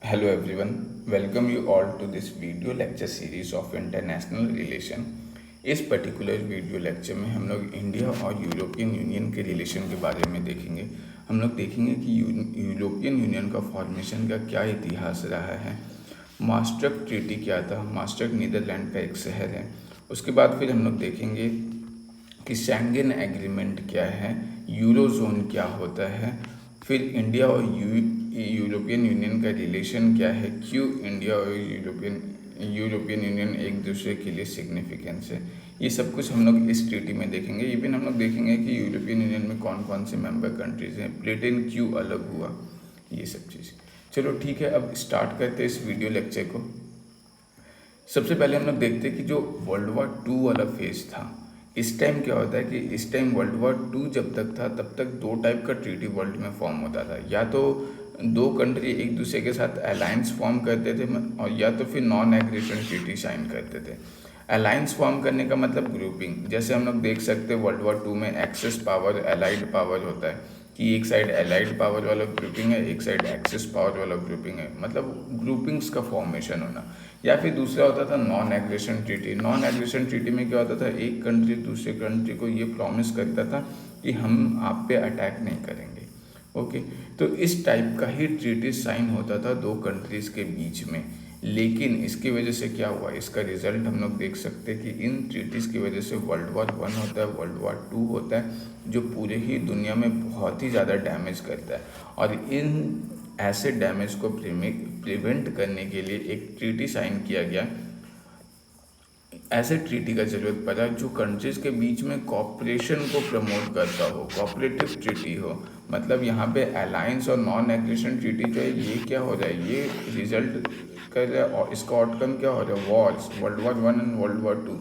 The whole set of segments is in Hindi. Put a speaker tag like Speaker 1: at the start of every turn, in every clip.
Speaker 1: Hello everyone, welcome you all to this video lecture series of international relation। इस पर्टिकुलर वीडियो लेक्चर में हम लोग इंडिया और यूरोपियन यूनियन के रिलेशन के बारे में देखेंगे। हम लोग देखेंगे कि यूरोपियन यूनियन का फॉर्मेशन का क्या इतिहास रहा है, मास्ट्रिक्ट ट्रीटी क्या था। मास्ट्रिक्ट नीदरलैंड का एक शहर है। उसके बाद फिर हम लोग देखेंगे कि शेंगन एग्रीमेंट क्या है, यूरोजोन क्या होता है, फिर इंडिया और यूरोपियन यूनियन का रिलेशन क्या है, क्यों इंडिया और यूरोपियन यूनियन एक दूसरे के लिए सिग्निफिकेंस है। ये सब कुछ हम लोग इस ट्रीटी में देखेंगे। इवन हम लोग देखेंगे कि यूरोपियन यूनियन में कौन कौन से मेंबर कंट्रीज हैं, ब्रिटेन क्यों अलग हुआ, ये सब चीज़। चलो ठीक है, अब स्टार्ट करते हैं इस वीडियो लेक्चर को। सबसे पहले हम लोग देखते हैं कि जो वर्ल्ड वॉर 2 वाला फेज था, इस टाइम क्या होता है कि इस टाइम वर्ल्ड वॉर 2 जब तक था तब तक दो टाइप का ट्रीटी वर्ल्ड में फॉर्म होता था। या तो दो कंट्री एक दूसरे के साथ अलायंस फॉर्म करते थे और या तो फिर नॉन एग्रेशन ट्रीटी साइन करते थे। अलायंस फॉर्म करने का मतलब ग्रुपिंग। जैसे हम लोग देख सकते हैं वर्ल्ड वॉर 2 में एक्सेस पावर, एलाइड पावर होता है कि एक साइड एलाइड पावर वाला ग्रुपिंग है, एक साइड एक्सेस पावर वाला ग्रुपिंग है, मतलब ग्रुपिंग्स का फॉर्मेशन होना। या फिर दूसरा होता था non aggression treaty. Non aggression treaty में क्या होता था, एक कंट्री दूसरे कंट्री को ये प्रॉमिस करता था कि हम आप पे अटैक नहीं करेंगे। ओके, तो इस टाइप का ही ट्रीटी साइन होता था दो कंट्रीज़ के बीच में। लेकिन इसकी वजह से क्या हुआ, इसका रिजल्ट हम लोग देख सकते हैं कि इन ट्रीटीज़ की वजह से वर्ल्ड वॉर 1 होता है, वर्ल्ड वॉर 2 होता है, जो पूरे ही दुनिया में बहुत ही ज़्यादा डैमेज करता है। और इन ऐसे डैमेज को प्रिवेंट करने के लिए एक ट्रीटी साइन किया गया। ऐसे ट्रीटी का ज़रूरत पड़ा जो कंट्रीज़ के बीच में कॉपरेशन को प्रमोट करता हो, कोऑपरेटिव ट्रीटी हो। मतलब यहाँ पे अलायंस और नॉन एग्रेशन ट्रीटी जो है ये क्या हो रहा है, ये रिजल्ट कर रहा है और इसका आउटकम क्या हो रहा है, Wars, world war 1 and world war 2।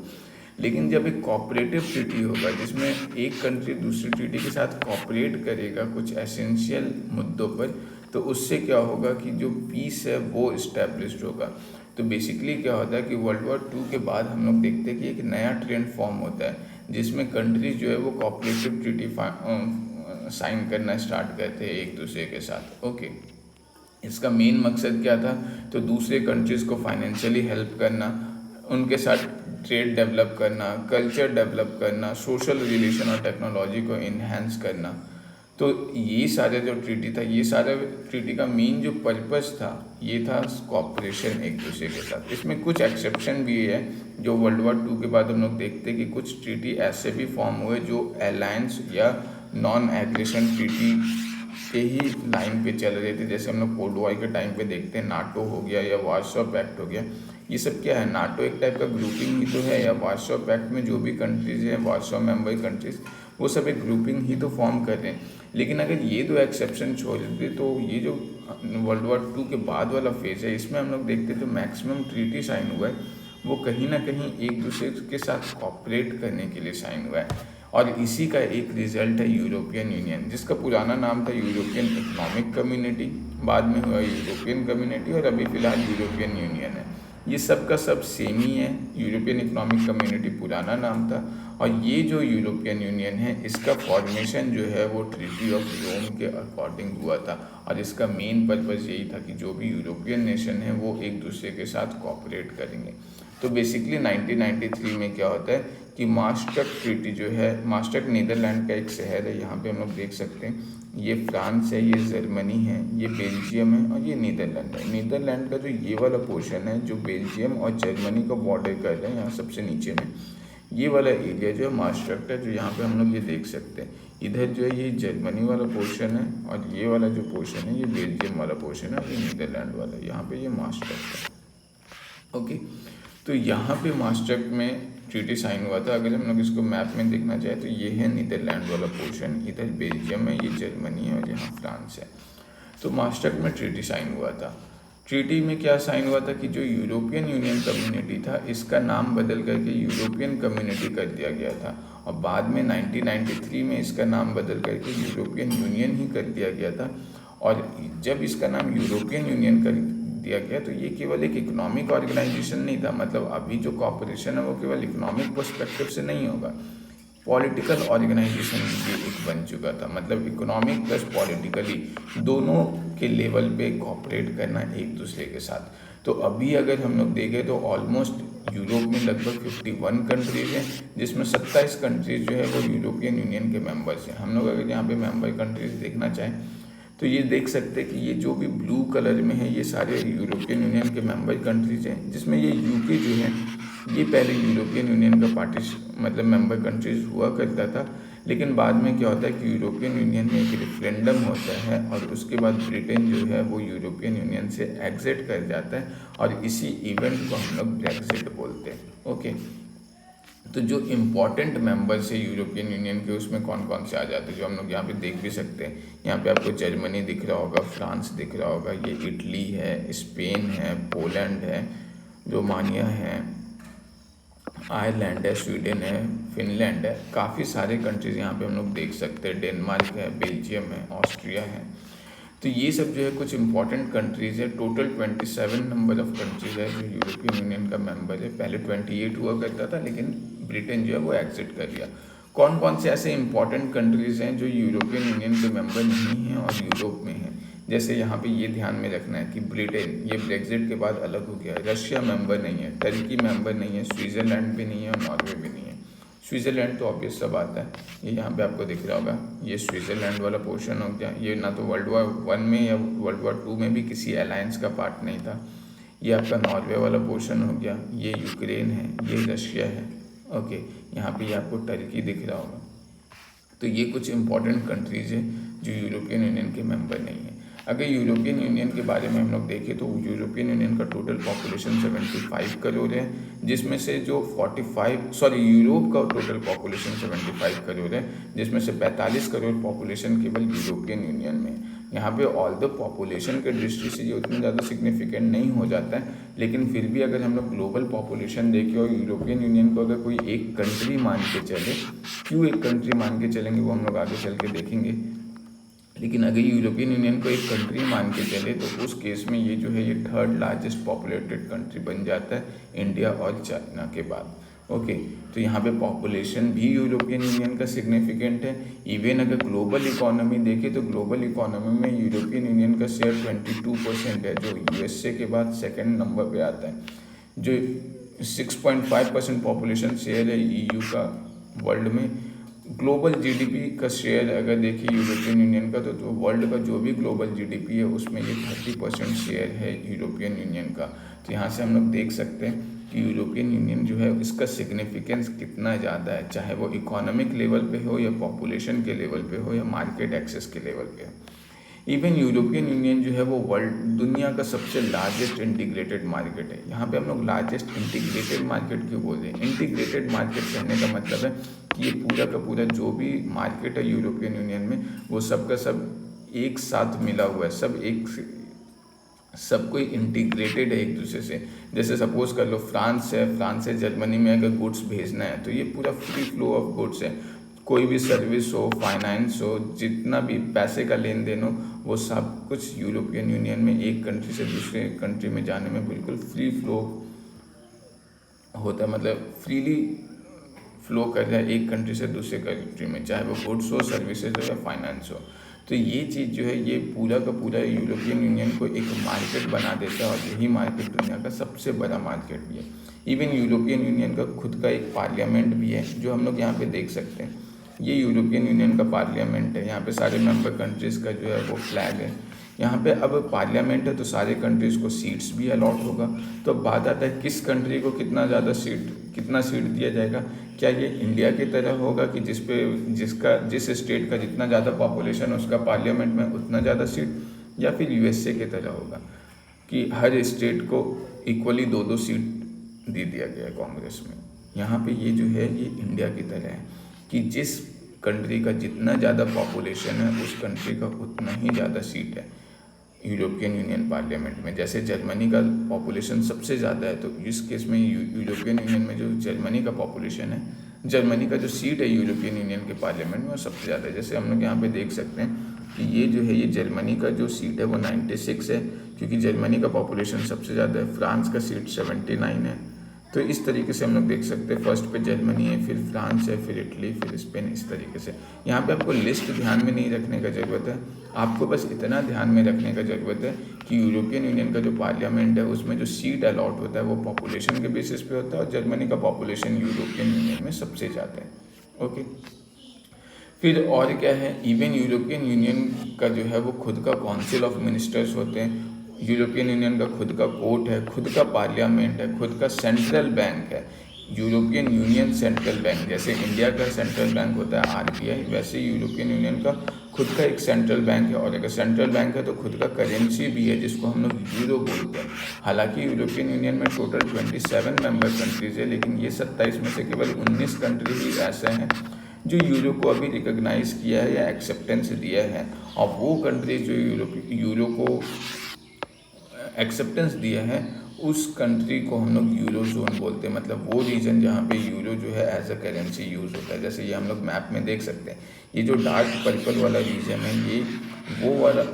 Speaker 1: लेकिन जब एक कोऑपरेटिव ट्रीटी होगा जिसमें एक कंट्री दूसरी ट्रीटी के साथ कोऑपरेट करेगा कुछ एसेंशियल मुद्दों पर, तो उससे क्या होगा कि जो पीस है वो इस्टेब्लिश्ड होगा। तो बेसिकली क्या होता है कि वर्ल्ड वॉर 2 के बाद हम लोग देखते हैं कि एक नया ट्रेंड फॉर्म होता है जिसमें कंट्रीज जो है वो कोऑपरेटिव ट्रीटी साइन करना स्टार्ट करते हैं एक दूसरे के साथ। ओके, इसका मेन मकसद क्या था, तो दूसरे कंट्रीज़ को फाइनेंशियली हेल्प करना, उनके साथ ट्रेड डेवलप करना, कल्चर डेवलप करना, सोशल रिलेशन और टेक्नोलॉजी को इन्हेंस करना। तो ये सारे जो ट्रीटी था, ये सारे ट्रीटी का मेन जो पर्पस था ये था कॉपरेशन एक दूसरे के साथ। इसमें कुछ एक्सेप्शन भी है जो वर्ल्ड वॉर 2 के बाद हम लोग देखते हैं कि कुछ ट्रीटी ऐसे भी फॉर्म हुए जो अलायंस या नॉन एग्रेशन ट्रीटी के ही लाइन पे चल रहे थे। जैसे हम लोग कोल्ड वॉर के टाइम पे देखते हैं, नाटो हो गया या वार्सो पैक्ट हो गया। ये सब क्या है, नाटो एक टाइप का ग्रुपिंग ही तो है, या वार्सो पैक्ट में जो भी कंट्रीज हैं, वार्सो मेंबर कंट्रीज, वो सब एक ग्रुपिंग ही तो फॉर्म कर रहे हैं। लेकिन अगर ये दो एक्सेप्शन छोड़ देते तो ये जो वर्ल्ड वॉर 2 के बाद वाला फेज है, इसमें हम लोग देखते तो मैक्सिमम ट्रीटी साइन हुआ है वो कहीं ना कहीं एक दूसरे के साथ कॉपरेट करने के लिए साइन हुआ है। और इसी का एक रिजल्ट है यूरोपियन यूनियन, जिसका पुराना नाम था यूरोपियन इकोनॉमिक कम्युनिटी, बाद में हुआ यूरोपियन कम्युनिटी और अभी फ़िलहाल यूरोपियन यूनियन है। ये सब का सब सेम ही है। यूरोपियन इकोनॉमिक कम्युनिटी पुराना नाम था और ये जो यूरोपियन यूनियन है इसका फॉर्मेशन जो है वो ट्रीटी ऑफ रोम के अकॉर्डिंग हुआ था। और इसका मेन पर्पज़ यही था कि जो भी यूरोपियन नेशन है वो एक दूसरे के साथ कॉपरेट करेंगे। तो बेसिकली 1993 में क्या होता है कि मास्ट्रिक्ट ट्रीटी जो है, मास्ट्रिक्ट नीदरलैंड का एक शहर है, यहाँ पे हम लोग देख सकते हैं ये फ्रांस है, ये जर्मनी है, ये बेल्जियम है और ये नीदरलैंड है। नीदरलैंड का जो ये वाला पोर्शन है जो बेल्जियम और जर्मनी को बॉर्डर कर रहा है, यहाँ सबसे नीचे में ये वाला एरिया जो है मास्ट्रिक्ट है, जो यहाँ पे हम लोग ये देख सकते हैं। इधर जो है ये जर्मनी वाला पोर्शन है और ये वाला जो पोर्शन है ये बेल्जियम वाला पोर्शन है और ये नीदरलैंड वाला, यहाँ पे ये मास्ट्रिक्ट है। ओके, तो यहाँ पे मास्ट्रिक्ट में ट्रीटी साइन हुआ था। अगर हम लोग इसको मैप में देखना चाहे तो ये है नीदरलैंड वाला पोर्शन, इधर बेल्जियम है, ये जर्मनी है और यहाँ फ्रांस है। तो मास्ट्रिक्ट में ट्रीटी साइन हुआ था। ट्रीटी में क्या साइन हुआ था कि जो यूरोपियन यूनियन कम्युनिटी था इसका नाम बदल करके यूरोपियन कम्युनिटी कर दिया गया था और बाद में 1993 में इसका नाम बदल करके यूरोपियन यूनियन ही कर दिया गया था। और जब इसका नाम यूरोपियन यूनियन कर दिया गया तो ये केवल एक इकोनॉमिक ऑर्गेनाइजेशन नहीं था, मतलब अभी जो कॉपरेशन है वो केवल इकोनॉमिक पर्सपेक्टिव से नहीं होगा, पॉलिटिकल ऑर्गेनाइजेशन भी एक बन चुका था। मतलब इकोनॉमिक प्लस पॉलिटिकली दोनों के लेवल पे कॉपरेट करना एक दूसरे के साथ। तो अभी अगर हम लोग देखें तो ऑलमोस्ट यूरोप में लगभग 51 कंट्रीज हैं, जिसमें 27 कंट्रीज जो है वो यूरोपियन यूनियन के मेंबर्स हैं। हम लोग अगर यहाँ पे मेंबर कंट्रीज देखना चाहें तो ये देख सकते हैं कि ये जो भी ब्लू कलर में है ये सारे यूरोपियन यूनियन के मेंबर कंट्रीज हैं, जिसमें ये यूके जो है ये पहले यूरोपियन यूनियन का मतलब मेंबर कंट्रीज हुआ करता था। लेकिन बाद में क्या होता है कि यूरोपियन यूनियन में एक रेफरेंडम होता है और उसके बाद ब्रिटेन जो है वो यूरोपियन यूनियन से एग्जिट कर जाता है और इसी इवेंट को हम लोग ब्रेक्जिट बोलते हैं। ओके, तो जो इम्पोर्टेंट मेंबर्स है यूरोपियन यूनियन के उसमें कौन कौन से आ जाते हैं जो हम लोग यहाँ पे देख भी सकते हैं। यहाँ पे आपको जर्मनी दिख रहा होगा, फ्रांस दिख रहा होगा, ये इटली है, स्पेन है, पोलैंड है, रोमानिया है, आयरलैंड है, स्वीडन है, फिनलैंड है, काफ़ी सारे कंट्रीज़ यहाँ पे हम लोग देख सकते हैं। डेनमार्क है, बेल्जियम है, ऑस्ट्रिया है। तो ये सब जो है कुछ इंपॉर्टेंट कंट्रीज़ है। टोटल 27 नंबर ऑफ कंट्रीज़ है जो यूरोपियन यूनियन का मेंबर है। पहले 28 हुआ करता था लेकिन ब्रिटेन जो है वो एग्जिट कर लिया। कौन कौन से ऐसे इंपॉर्टेंट कंट्रीज़ हैं जो यूरोपियन यूनियन के मेंबर नहीं हैं और यूरोप में हैं? जैसे यहाँ पे ये ध्यान में रखना है कि ब्रिटेन ये ब्रेक्जिट के बाद अलग हो गया, रशिया मेंबर नहीं है, टर्की मेंबर नहीं है, स्विट्ज़रलैंड भी नहीं है और नॉर्वे भी नहीं है। स्विट्ज़रलैंड तो ऑब्वियस सा बात है, ये यहाँ पे आपको दिख रहा होगा, ये स्विट्ज़रलैंड वाला पोर्शन हो गया। ये ना तो वर्ल्ड वॉर 1 में या वर्ल्ड वॉर 2 में भी किसी अलायंस का पार्ट नहीं था। ये आपका नॉर्वे वाला पोर्शन हो गया, ये यूक्रेन है, ये रशिया है। ओके, यहाँ पे ये आपको टर्की दिख रहा होगा। तो ये कुछ इंपॉर्टेंट कंट्रीज़ हैं जो यूरोपियन यूनियन के मेंबर नहीं है। अगर यूरोपियन यूनियन के बारे में हम लोग देखें तो यूरोपियन यूनियन का टोटल पॉपुलेशन 75 करोड़ है, जिसमें से जो यूरोप का टोटल पॉपुलेशन 75 करोड़ है, जिसमें से 45 करोड़ पॉपुलेशन केवल यूरोपियन यूनियन में। यहाँ पे ऑल द पॉपुलेशन के दृष्टि से ये उतना ज़्यादा सिग्निफिकेंट नहीं हो जाता है, लेकिन फिर भी अगर हम लोग ग्लोबल पॉपुलेशन देखें और यूरोपियन यूनियन को अगर कोई एक कंट्री मान के चले, क्यों एक कंट्री मान के चलेंगे वो हम लोग आगे चल के देखेंगे। लेकिन अगर यूरोपियन यूनियन को एक कंट्री मान के चले तो उस केस में ये जो है ये थर्ड लार्जेस्ट पॉपुलेटेड कंट्री बन जाता है इंडिया और चाइना के बाद। ओके, तो यहाँ पे पॉपुलेशन भी यूरोपियन यूनियन का सिग्निफिकेंट है। इवन अगर ग्लोबल इकोनॉमी देखें तो ग्लोबल इकोनॉमी में यूरोपियन यूनियन का शेयर 22% है, जो यूएसए के बाद सेकेंड नंबर पे आता है। जो 6.5% पॉपुलेशन शेयर है ईयू का वर्ल्ड में। ग्लोबल जीडीपी का शेयर अगर देखिए यूरोपियन यूनियन का तो वर्ल्ड का जो भी ग्लोबल जीडीपी है उसमें ये 30% शेयर है यूरोपियन यूनियन का। तो यहाँ से हम लोग देख सकते हैं कि यूरोपियन यूनियन जो है इसका सिग्निफिकेंस कितना ज़्यादा है, चाहे वो इकोनॉमिक लेवल पे हो या पॉपुलेशन के लेवल पे हो या मार्केट एक्सेस के लेवल पे हो। इवन यूरोपियन यूनियन जो है वो दुनिया का सबसे लार्जेस्ट इंटीग्रेटेड मार्केट है। यहाँ पे हम लोग लार्जेस्ट इंटीग्रेटेड मार्केट क्यों बोल रहे हैं? इंटीग्रेटेड मार्केट कहने का मतलब है कि ये पूरा का पूरा जो भी मार्केट है यूरोपियन यूनियन में वो सब का सब एक साथ मिला हुआ है, सब कोई इंटीग्रेटेड है एक दूसरे से। जैसे सपोज कर लो फ्रांस से जर्मनी में अगर गुड्स भेजना है तो ये पूरा फ्री फ्लो ऑफ गुड्स है। कोई भी सर्विस हो, फाइनेंस हो, जितना भी पैसे का लेन देन हो, वो सब कुछ यूरोपियन यूनियन में एक कंट्री से दूसरे कंट्री में जाने में बिल्कुल फ्री फ्लो होता है। मतलब फ्रीली फ्लो कर रहा है एक कंट्री से दूसरे कंट्री में, चाहे वो गुड्स हो, सर्विसेज हो या फाइनेंस हो। तो ये चीज़ जो है ये पूरा का पूरा यूरोपियन यूनियन को एक मार्केट बना देता है और यही मार्केट दुनिया का सबसे बड़ा मार्केट भी है। इवन यूरोपियन यूनियन का खुद का एक पार्लियामेंट भी है जो हम लोग यहाँ पे देख सकते हैं। ये यूरोपियन यूनियन का पार्लियामेंट है, यहाँ पे सारे मेंबर कंट्रीज़ का जो है वो फ्लैग है। यहाँ पे अब पार्लियामेंट है तो सारे कंट्रीज़ को सीट्स भी अलॉट होगा। तो अब बात आता है किस कंट्री को कितना सीट दिया जाएगा। क्या ये इंडिया की तरह होगा कि जिस स्टेट का जितना ज़्यादा पॉपुलेशन है उसका पार्लियामेंट में उतना ज़्यादा सीट, या फिर यूएसए की तरह होगा कि हर स्टेट को इक्वली 2-2 सीट दे दिया गया है कांग्रेस में। यहाँ पे ये जो है ये इंडिया की तरह है कि जिस कंट्री का जितना ज़्यादा पॉपुलेशन है उस कंट्री का उतना ही ज़्यादा सीट है यूरोपियन यूनियन पार्लियामेंट में। जैसे जर्मनी का पॉपुलेशन सबसे ज़्यादा है तो इस केस में यूरोपियन यूनियन में जो जर्मनी का पॉपुलेशन है, जर्मनी का जो सीट है यूरोपियन यूनियन के पार्लियामेंट में वो सबसे ज़्यादा है। जैसे हम लोग यहाँ पे देख सकते हैं कि ये जो है ये जर्मनी का जो सीट है वो 96 है, क्योंकि जर्मनी का पॉपुलेशन सबसे ज़्यादा है। फ्रांस का सीट 79 है, तो इस तरीके से हम लोग देख सकते हैं, फर्स्ट पे जर्मनी है, फिर फ्रांस है, फिर इटली, फिर स्पेन, इस तरीके से। यहाँ पे आपको लिस्ट ध्यान में नहीं रखने का ज़रूरत है, आपको बस इतना ध्यान में रखने का ज़रूरत है कि यूरोपियन यूनियन का जो पार्लियामेंट है उसमें जो सीट अलॉट होता है वो पॉपुलेशन के बेसिस पे होता है, और जर्मनी का पॉपुलेशन यूरोपियन यूनियन में सबसे ज़्यादा है। ओके, फिर और क्या है, इवन यूरोपियन यूनियन का जो है वो खुद का काउंसिल ऑफ मिनिस्टर्स होते हैं, यूरोपियन यूनियन का खुद का कोर्ट है, खुद का पार्लियामेंट है, खुद का सेंट्रल बैंक है। यूरोपियन यूनियन सेंट्रल बैंक, जैसे इंडिया का सेंट्रल बैंक होता है आरबीआई, वैसे यूरोपियन यूनियन का खुद का एक सेंट्रल बैंक है, और अगर सेंट्रल बैंक है तो खुद का करेंसी भी है जिसको हम लोग यूरो बोलते हैं। हालांकि यूरोपियन यूनियन में टोटल 27 मेंबर कंट्रीज़ है, लेकिन ये 27 में से केवल 19 कंट्री ही ऐसे हैं जो यूरो को अभी रिकॉग्नाइज किया है या एक्सेप्टेंस दिया है, और वो कंट्री जो यूरो को एक्सेप्टेंस दिया है उस कंट्री को हम लोग यूरो जोन बोलते हैं, मतलब वो रीजन जहाँ पे यूरो जो है एज अ करेंसी यूज़ होता है। जैसे ये हम लोग मैप में देख सकते हैं, ये जो डार्क पर्पल वाला रीजन है ये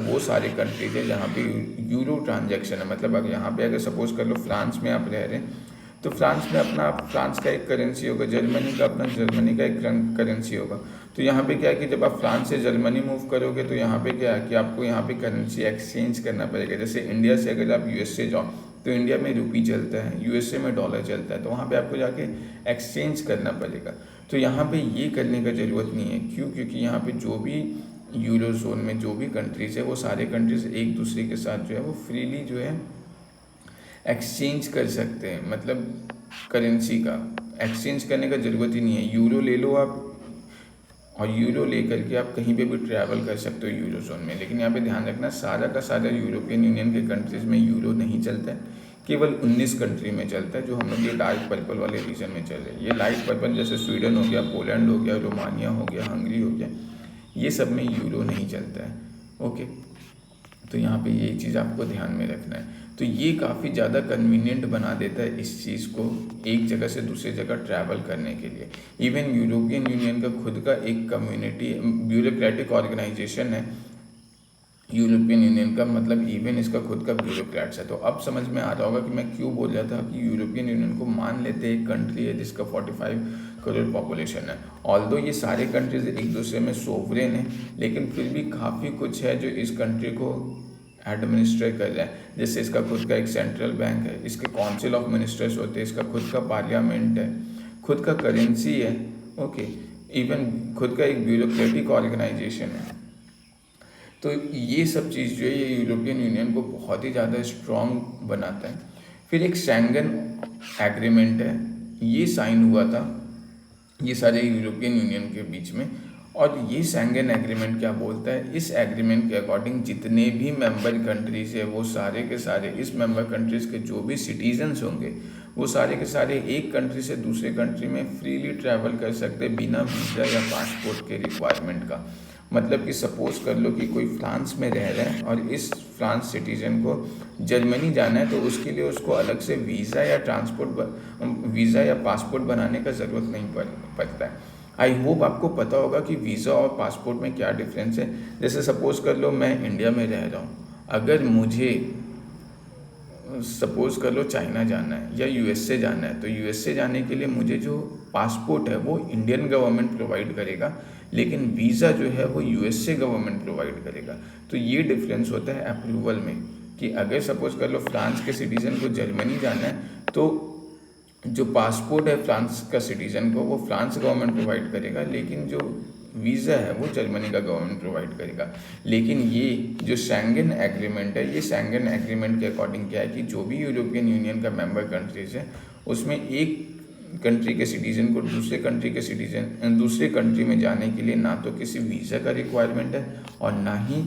Speaker 1: वो सारे कंट्रीज है जहाँ पे यूरो ट्रांजैक्शन है। मतलब अगर यहाँ पे अगर सपोज कर लो फ्रांस में आप रह रहे हैं तो फ्रांस में अपना फ्रांस का एक करेंसी होगा, जर्मनी का अपना जर्मनी का एक करेंसी होगा। तो यहाँ पे क्या है कि जब आप फ्रांस से जर्मनी मूव करोगे तो यहाँ पे क्या है कि आपको यहाँ पे करेंसी एक्सचेंज करना पड़ेगा। जैसे इंडिया से अगर आप यूएसए जाओ तो इंडिया में रूपी चलता है, यूएसए में डॉलर चलता है, तो वहाँ पे आपको जाके एक्सचेंज करना पड़ेगा। तो यहाँ पे ये करने का ज़रूरत नहीं है, क्यों? क्योंकि यहाँ पे जो भी यूरो जोन में जो भी कंट्रीज़ है वो सारे कंट्रीज़ एक दूसरे के साथ जो है वो फ्रीली जो है एक्सचेंज कर सकते हैं। मतलब करेंसी का एक्सचेंज करने का ज़रूरत ही नहीं है, यूरो ले लो आप और यूरो लेकर के आप कहीं पे भी ट्रैवल कर सकते हो यूरो जोन में। लेकिन यहाँ पे ध्यान रखना, सारा का सारा यूरोपियन यूनियन के कंट्रीज़ में यूरो नहीं चलता है, केवल 19 कंट्री में चलता है, जो हम लोग ये डार्क पर्पल वाले रीजन में चल रहे हैं। ये लाइट पर्पल जैसे स्वीडन हो गया, पोलैंड हो गया, रोमानिया हो गया, हंगरी हो गया, ये सब में यूरो नहीं चलता है। ओके, तो यहाँ पे ये चीज़ आपको ध्यान में रखना है। तो ये काफ़ी ज़्यादा कन्वीनियंट बना देता है इस चीज़ को एक जगह से दूसरी जगह ट्रैवल करने के लिए। इवन यूरोपियन यूनियन का खुद का एक कम्युनिटी ब्यूरोक्रेटिक ऑर्गेनाइजेशन है यूरोपियन यूनियन का, मतलब इवन इसका खुद का ब्यूरोक्रेट्स है। तो अब समझ में आ रहा होगा कि मैं क्यों बोल रहा था कि यूरोपियन यूनियन को मान लेते हैं एक कंट्री है जिसका 45 करोड़ पॉपुलेशन है। ऑल्दो ये सारे कंट्रीज एक दूसरे में सोवरेन है, लेकिन फिर भी काफ़ी कुछ है जो इस कंट्री को एडमिनिस्ट्रेट कर रहा है। जैसे इसका खुद का एक सेंट्रल बैंक है, इसके काउंसिल ऑफ मिनिस्टर्स होते हैं, इसका खुद का पार्लियामेंट है, खुद का करेंसी है। ओके, इवन खुद का एक ब्यूरोक्रेटिक ऑर्गेनाइजेशन है। तो ये सब चीज़ जो है ये यूरोपियन यूनियन को बहुत ही ज़्यादा स्ट्रॉन्ग बनाता है। फिर एक शेंगन एग्रीमेंट है, ये साइन हुआ था ये सारे यूरोपियन यूनियन के बीच में। और ये शेंगन एग्रीमेंट क्या बोलता है, इस एग्रीमेंट के अकॉर्डिंग जितने भी मेंबर कंट्रीज़ है वो सारे के सारे इस मेंबर कंट्रीज़ के जो भी सिटीजन्स होंगे वो सारे के सारे एक कंट्री से दूसरे कंट्री में फ्रीली ट्रैवल कर सकते हैं बिना वीज़ा या पासपोर्ट के रिक्वायरमेंट का। मतलब कि सपोज कर लो कि कोई फ्रांस में रह रहा है और इस फ्रांस सिटीजन को जर्मनी जाना है, तो उसके लिए उसको अलग से वीज़ा या पासपोर्ट बनाने का ज़रूरत नहीं पड़ता है। आई होप आपको पता होगा कि वीज़ा और पासपोर्ट में क्या डिफरेंस है। जैसे सपोज़ कर लो मैं इंडिया में रह रहा हूँ, अगर मुझे सपोज़ कर लो चाइना जाना है या यूएसए जाना है, तो यूएसए जाने के लिए मुझे जो पासपोर्ट है वो इंडियन गवर्नमेंट प्रोवाइड करेगा, लेकिन वीज़ा जो है वो यूएसए गवर्नमेंट प्रोवाइड करेगा। तो ये डिफरेंस होता है अप्रूवल में, कि अगर सपोज़ कर लो फ्रांस के सिटीज़न को जर्मनी जाना है तो जो पासपोर्ट है फ्रांस का सिटीज़न को वो फ्रांस गवर्नमेंट प्रोवाइड करेगा, लेकिन जो वीज़ा है वो जर्मनी का गवर्नमेंट प्रोवाइड करेगा। लेकिन ये जो शेंगन एग्रीमेंट है, ये शेंगन एग्रीमेंट के अकॉर्डिंग क्या है कि जो भी यूरोपियन यूनियन का मेंबर कंट्रीज़ है उसमें एक कंट्री के सिटीज़न को दूसरे कंट्री में जाने के लिए ना तो किसी वीज़ा का रिक्वायरमेंट है और ना ही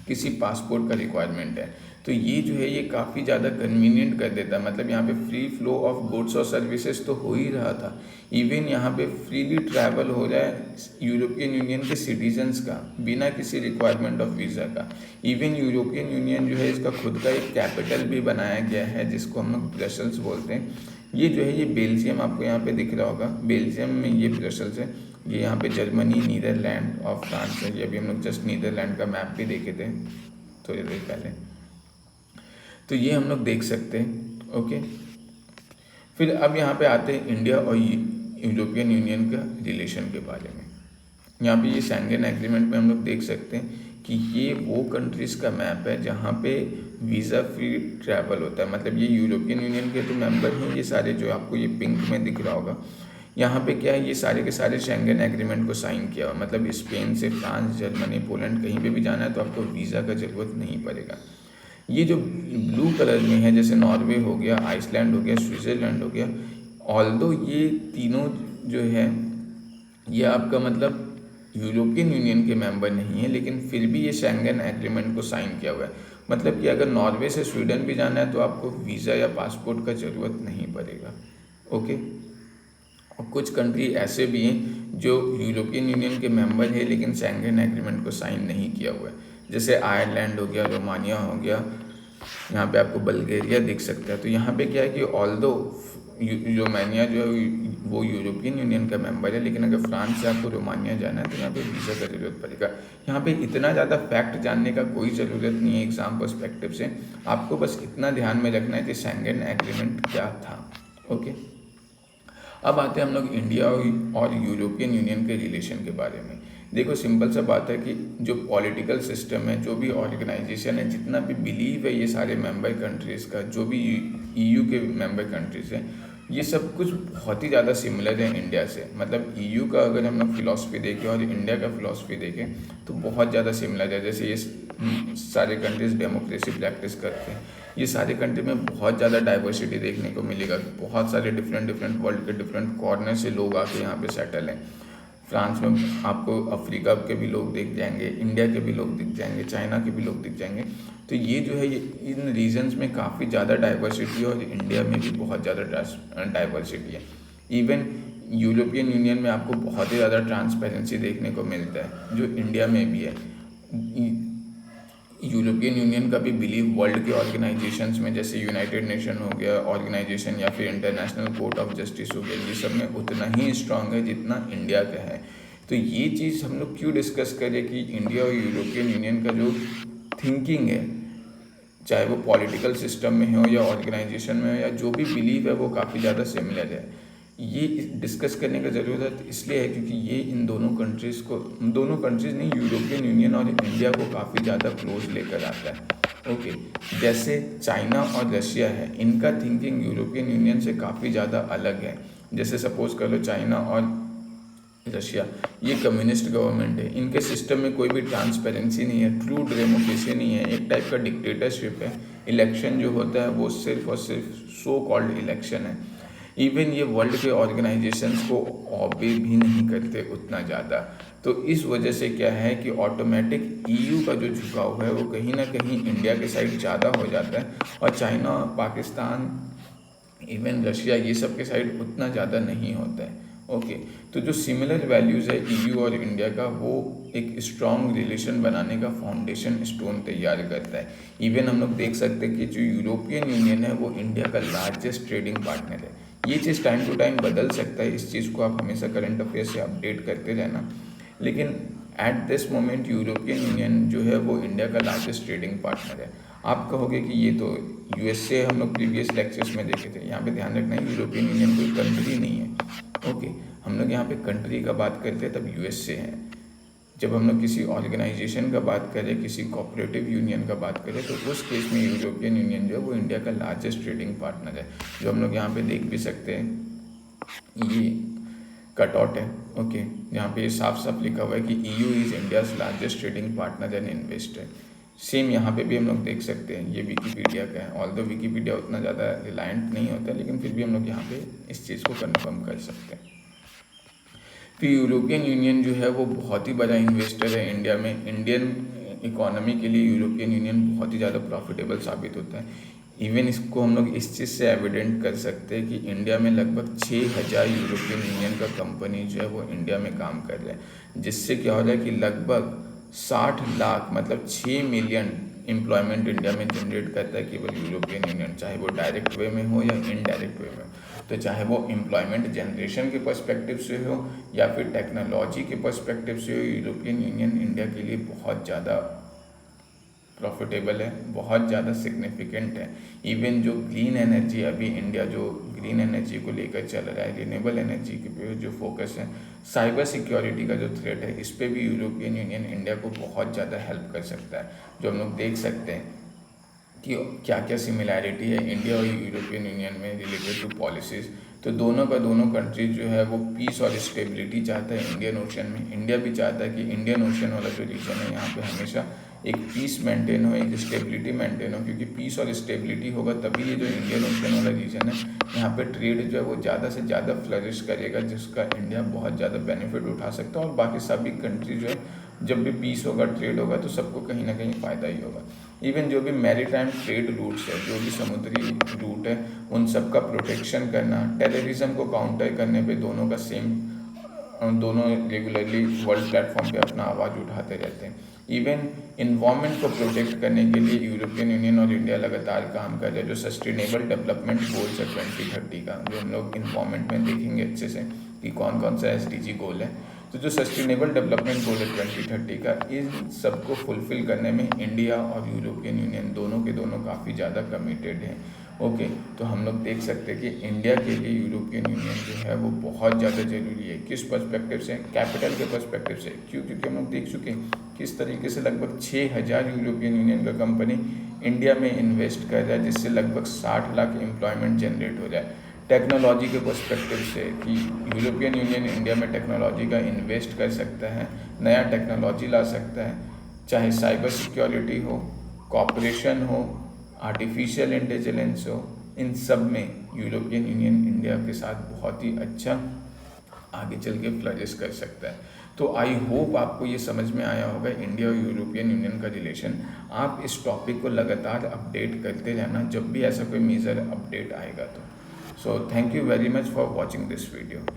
Speaker 1: किसी पासपोर्ट का रिक्वायरमेंट है। तो ये जो है ये काफ़ी ज़्यादा कन्वीनियंट कर देता है। मतलब यहाँ पे फ्री फ्लो ऑफ गुड्स और सर्विसेज तो हो ही रहा था, इवन यहाँ पे फ्रीली ट्रैवल हो रहा है यूरोपियन यूनियन के सिटीजन्स का बिना किसी रिक्वायरमेंट ऑफ वीज़ा का। इवन यूरोपियन यूनियन जो है इसका खुद का एक कैपिटल भी बनाया गया है जिसको हम लोग ब्रसल्स बोलते हैं। ये जो है ये बेल्जियम आपको यहाँ पे दिख रहा होगा, बेल्जियम में ये ब्रसल्स है। ये यहाँ पे जर्मनी, नीदरलैंड और फ्रांस है। ये अभी हम लोग जस्ट नीदरलैंड का मैप भी देखे थे थोड़ी देर पहले, तो ये हम लोग देख सकते हैं। ओके, फिर अब यहाँ पे आते हैं इंडिया और यूरोपियन यूनियन का रिलेशन के बारे में। यहाँ पे ये शेंगन एग्रीमेंट में हम लोग देख सकते हैं कि ये वो कंट्रीज़ का मैप है जहाँ पे वीज़ा फ्री ट्रैवल होता है। मतलब ये यूरोपियन यूनियन के तो मेंबर हैं ये सारे, जो आपको ये पिंक में दिख रहा होगा। यहाँ पे क्या है, ये सारे के सारे शेंगन एग्रीमेंट को साइन किया हुआ। मतलब स्पेन से फ्रांस, जर्मनी, पोलैंड कहीं पे भी जाना है तो आपको वीज़ा का ज़रूरत नहीं पड़ेगा। ये जो ब्लू कलर में है, जैसे नॉर्वे हो गया, आइसलैंड हो गया, स्विट्ज़रलैंड हो गया, ऑल्दो ये तीनों जो है ये आपका मतलब यूरोपियन यूनियन के मेंबर नहीं है, लेकिन फिर भी ये शेंगन एग्रीमेंट को साइन किया हुआ है। मतलब कि अगर नॉर्वे से स्वीडन भी जाना है तो आपको वीज़ा या पासपोर्ट का ज़रूरत नहीं पड़ेगा। ओके। और कुछ कंट्री ऐसे भी हैं जो यूरोपियन यूनियन के मेंबर है लेकिन शेंगन एग्रीमेंट को साइन नहीं किया हुआ है, जैसे आयरलैंड हो गया, रोमानिया हो गया, यहाँ पे आपको बल्गेरिया दिख सकता है। तो यहाँ पे क्या है कि ऑल्दो रोमानिया जो है वो यूरोपियन यूनियन का मेंबर है, लेकिन अगर फ्रांस से आपको रोमानिया जाना है तो यहाँ पे वीज़ा का ज़रूरत पड़ेगा। यहाँ पे इतना ज़्यादा फैक्ट जानने का कोई ज़रूरत नहीं है एग्ज़ाम पर्सपेक्टिव से, आपको बस इतना ध्यान में रखना है कि शेंगन एग्रीमेंट क्या था। ओके। अब आते हैं हम लोग इंडिया और यूरोपियन यूनियन के रिलेशन के बारे में। देखो सिंपल सा बात है कि जो पॉलिटिकल सिस्टम है, जो भी ऑर्गेनाइजेशन है, जितना भी बिलीव है ये सारे मेंबर कंट्रीज़ का, जो भी ईयू के मेंबर कंट्रीज़ हैं, ये सब कुछ बहुत ही ज़्यादा सिमिलर है इंडिया से। मतलब ईयू का अगर हम लोग फिलॉसफी देखें और इंडिया का फिलॉसफी देखें तो बहुत ज़्यादा सिमिलर है। जैसे ये सारे कंट्रीज़ डेमोक्रेसी प्रैक्टिस करते हैं, ये सारे कंट्री में बहुत ज़्यादा डाइवर्सिटी देखने को मिलेगा। बहुत सारे डिफरेंट वर्ल्ड के डिफरेंट कॉर्नर से लोग आके यहाँ पे सेटल हैं। फ्रांस में आपको अफ्रीका के भी लोग दिख जाएंगे, इंडिया के भी लोग दिख जाएंगे, चाइना के भी लोग दिख जाएंगे। तो ये जो है ये इन रीजन्स में काफ़ी ज़्यादा डाइवर्सिटी है और इंडिया में भी बहुत ज़्यादा डाइवर्सिटी है। इवन यूरोपियन यूनियन में आपको बहुत ही ज़्यादा ट्रांसपेरेंसी देखने को मिलता है, जो इंडिया में भी है। यूरोपियन यूनियन का भी बिलीव वर्ल्ड के ऑर्गेनाइजेशंस में, जैसे यूनाइटेड नेशन हो गया ऑर्गेनाइजेशन या फिर इंटरनेशनल कोर्ट ऑफ जस्टिस हो गया, ये सब में उतना ही स्ट्रांग है जितना इंडिया का है। तो ये चीज़ हम लोग क्यों डिस्कस करें कि इंडिया और यूरोपियन यूनियन का जो थिंकिंग है, चाहे वो पॉलिटिकल सिस्टम में हो या ऑर्गेनाइजेशन में हो या जो भी बिलीव है, वो काफ़ी ज़्यादा सिमिलर है। ये डिस्कस करने का ज़रूरत इसलिए है क्योंकि ये इन दोनों कंट्रीज़ को, दोनों कंट्रीज़ नहीं, यूरोपियन यूनियन और इंडिया को काफ़ी ज़्यादा क्लोज लेकर आता है। ओके। जैसे चाइना और रशिया है, इनका थिंकिंग यूरोपियन यूनियन से काफ़ी ज़्यादा अलग है। जैसे सपोज कर लो चाइना और रशिया, ये कम्युनिस्ट गवर्नमेंट है, इनके सिस्टम में कोई भी ट्रांसपेरेंसी नहीं है, ट्रू डेमोक्रेसी नहीं है, एक टाइप का डिक्टेटरशिप है। इलेक्शन जो होता है वो सिर्फ और सिर्फ सो कॉल्ड इलेक्शन है। इवन ये वर्ल्ड के ऑर्गेनाइजेशंस को ऑबे भी नहीं करते उतना ज़्यादा। तो इस वजह से क्या है कि ऑटोमेटिक ईयू का जो झुकाव है वो कहीं ना कहीं इंडिया के साइड ज़्यादा हो जाता है, और चाइना, पाकिस्तान, इवन रशिया, ये सब के साइड उतना ज़्यादा नहीं होता है। ओके। तो जो सिमिलर वैल्यूज़ है ईयू और इंडिया का, वो एक स्ट्रॉन्ग रिलेशन बनाने का फाउंडेशन स्टोन तैयार करता है। इवन हम लोग देख सकते हैं कि जो यूरोपियन यूनियन है वो इंडिया का लार्जेस्ट ट्रेडिंग पार्टनर है। ये चीज़ टाइम टू टाइम बदल सकता है, इस चीज़ को आप हमेशा करंट अफेयर से अपडेट करते रहना। लेकिन at this moment European union जो है वो इंडिया का लार्जेस्ट ट्रेडिंग पार्टनर है। आप कहोगे कि ये तो यूएसए हम लोग प्रीवियस लेक्चर्स में देखे थे। यहाँ पे ध्यान रखना है यूरोपियन यूनियन कोई कंट्री नहीं है। ओके। हम लोग यहाँ पे कंट्री का बात करते हैं तब यूएसए है। जब हम लोग किसी ऑर्गेनाइजेशन का बात करें, किसी कोऑपरेटिव यूनियन का बात करें, तो उस केस में यूरोपियन यूनियन जो है वो इंडिया का लार्जेस्ट ट्रेडिंग पार्टनर है। जो हम लोग यहाँ पे देख भी सकते हैं, ये कटआउट है। ओके। यहाँ पे साफ साफ लिखा हुआ है कि EU is India's largest trading partner and investor. Same यहाँ पे भी हम लोग देख सकते हैं, ये विकीपीडिया का है। ऑल्दो विकीपीडिया उतना ज़्यादा रिलायंट नहीं होता, लेकिन फिर भी हम लोग यहाँ पे इस चीज़ को कंफर्म कर सकते हैं। फिर यूरोपियन यूनियन जो है वो बहुत ही बड़ा इन्वेस्टर है इंडिया में। इंडियन इकोनॉमी के लिए यूरोपियन यूनियन बहुत ही ज़्यादा प्रॉफिटेबल साबित होता है। इवन इसको हम लोग इस चीज़ से एविडेंट कर सकते हैं कि इंडिया में लगभग 6000 यूरोपियन यूनियन का कंपनी जो है वो इंडिया में काम कर रहे हैं, जिससे क्या हो रहा है कि लगभग 60 लाख मतलब 6 मिलियन एम्प्लॉयमेंट इंडिया में जनरेट करता है केवल यूरोपियन यूनियन, चाहे वो डायरेक्ट वे में हो या इनडायरेक्ट वे में हो। तो चाहे वो एम्प्लॉयमेंट जनरेशन के पर्सपेक्टिव से हो या फिर टेक्नोलॉजी के पर्सपेक्टिव से हो, यूरोपियन यूनियन इंडिया के लिए बहुत ज़्यादा प्रॉफिटेबल है, बहुत ज़्यादा सिग्निफिकेंट है। इवन जो ग्रीन एनर्जी, अभी इंडिया जो क्लीन एनर्जी को लेकर चल रहा है, रिन्यूएबल एनर्जी के पे जो फोकस है, साइबर सिक्योरिटी का जो थ्रेट है, इस पर भी यूरोपियन यूनियन इंडिया को बहुत ज़्यादा हेल्प कर सकता है। जो हम लोग देख सकते हैं कि क्या क्या सिमिलैरिटी है इंडिया और यूरोपियन यूनियन में रिलेटेड टू पॉलिसीज़। तो दोनों कंट्रीज जो है वो पीस और स्टेबिलिटी चाहता है इंडियन ओशन में। इंडिया भी चाहता है कि इंडियन ओशन वाला जो रीजन है यहाँ पे हमेशा एक पीस मेंटेन हो, एक स्टेबिलिटी मेंटेन हो, क्योंकि पीस और स्टेबिलिटी होगा तभी ये जो इंडियन ओशन वाला रीजन है यहाँ पे ट्रेड जो है वो ज़्यादा से ज़्यादा फ्लरिश करेगा, जिसका इंडिया बहुत ज़्यादा बेनिफिट उठा सकता है। और बाकी सभी कंट्री जो है, जब भी पीस होगा, ट्रेड होगा, तो सबको कहीं ना कहीं फ़ायदा ही होगा। इवन जो भी मैरीटाइम ट्रेड रूट्स है, जो भी समुद्री रूट है, उन सब का प्रोटेक्शन करना, टेररिज्म को काउंटर करने पे दोनों का दोनों रेगुलरली वर्ल्ड प्लेटफॉर्म पे अपना आवाज़ उठाते रहते हैं। इवन इन्वायरमेंट को प्रोटेक्ट करने के लिए यूरोपियन यूनियन और इंडिया लगातार काम कर रहे हैं। जो सस्टेनेबल डेवलपमेंट गोल्स है 2030 का, जो हम लोग इन्वायरमेंट में देखेंगे अच्छे से कि कौन कौन सा SDG गोल है। तो जो सस्टेनेबल डेवलपमेंट गोल है 2030 का, इन सबको फुलफ़िल करने में इंडिया और यूरोपियन यूनियन दोनों के दोनों काफ़ी ज़्यादा कमिटेड हैं। ओके, तो हम लोग देख सकते हैं कि इंडिया के लिए यूरोपियन यूनियन जो है वो बहुत ज़्यादा ज़रूरी है। किस पर्सपेक्टिव से? कैपिटल के पर्सपेक्टिव से। क्यों? क्योंकि हम लोग देख चुके हैं किस तरीके से लगभग 6000 यूरोपियन यूनियन का कंपनी इंडिया में इन्वेस्ट कर रहा है, जिससे लगभग 60 लाख एम्प्लॉयमेंट जनरेट हो जाए। टेक्नोलॉजी के पर्सपेक्टिव से कि यूरोपियन यूनियन इंडिया में टेक्नोलॉजी का इन्वेस्ट कर सकता है, नया टेक्नोलॉजी ला सकता है, चाहे साइबर सिक्योरिटी हो, कॉपरेशन हो, आर्टिफिशियल इंटेलिजेंस हो, इन सब में यूरोपियन यूनियन इंडिया के साथ बहुत ही अच्छा आगे चल के फ्लरिश कर सकता है। तो आई होप आपको ये समझ में आया होगा इंडिया और यूरोपियन यूनियन का रिलेशन। आप इस टॉपिक को लगातार अपडेट करते रहना जब भी ऐसा कोई मेजर अपडेट आएगा तो। So thank you very much for watching this video.